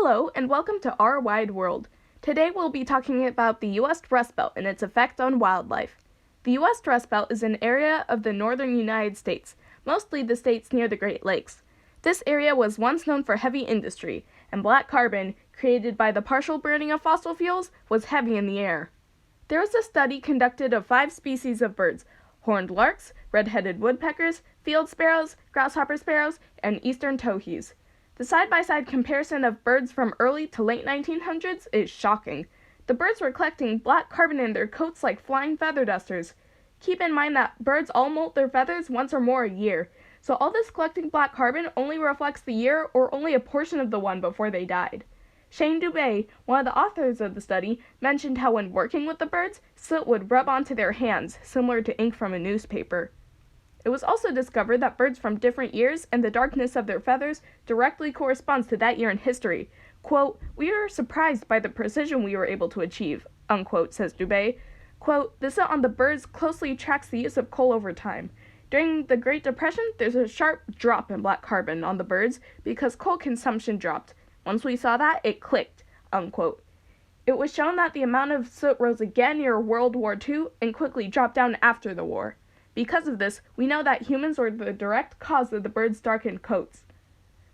Hello, and welcome to Our Wide World. Today we'll be talking about the U.S. Rust Belt and its effect on wildlife. The U.S. Rust Belt is an area of the northern United States, mostly the states near the Great Lakes. This area was once known for heavy industry, and black carbon, created by the partial burning of fossil fuels, was heavy in the air. There was a study conducted of 5 species of birds: horned larks, red-headed woodpeckers, field sparrows, grasshopper sparrows, and eastern towhees. The side-by-side comparison of birds from early to late 1900s is shocking. The birds were collecting black carbon in their coats like flying feather dusters. Keep in mind that birds all molt their feathers once or more a year, so all this collecting black carbon only reflects the year or only a portion of the one before they died. Shane Dubé, one of the authors of the study, mentioned how when working with the birds, soot would rub onto their hands, similar to ink from a newspaper. It was also discovered that birds from different years and the darkness of their feathers directly corresponds to that year in history. Quote, "We are surprised by the precision we were able to achieve," unquote, says Dubé. Quote, "The soot on the birds closely tracks the use of coal over time. During the Great Depression, there's a sharp drop in black carbon on the birds because coal consumption dropped. Once we saw that, it clicked," unquote. It was shown that the amount of soot rose again near World War II and quickly dropped down after the war. Because of this, we know that humans were the direct cause of the birds' darkened coats.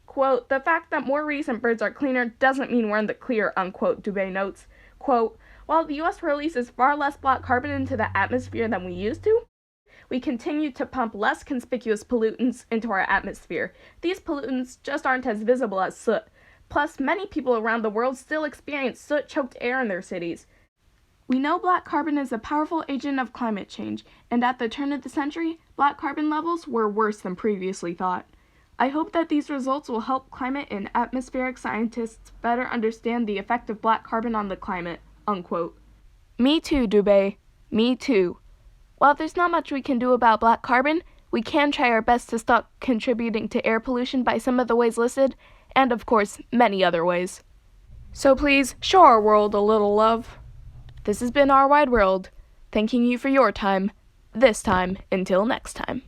Quote, "The fact that more recent birds are cleaner doesn't mean we're in the clear," unquote, Dubé notes. Quote, "While the U.S. releases far less black carbon into the atmosphere than we used to, we continue to pump less conspicuous pollutants into our atmosphere. These pollutants just aren't as visible as soot. Plus, many people around the world still experience soot-choked air in their cities. We know black carbon is a powerful agent of climate change, and at the turn of the century, black carbon levels were worse than previously thought. I hope that these results will help climate and atmospheric scientists better understand the effect of black carbon on the climate," unquote. Me too, Dubé. Me too. While there's not much we can do about black carbon, we can try our best to stop contributing to air pollution by some of the ways listed, and of course, many other ways. So please, show our world a little love. This has been Our Wide World, thanking you for your time, this time until next time.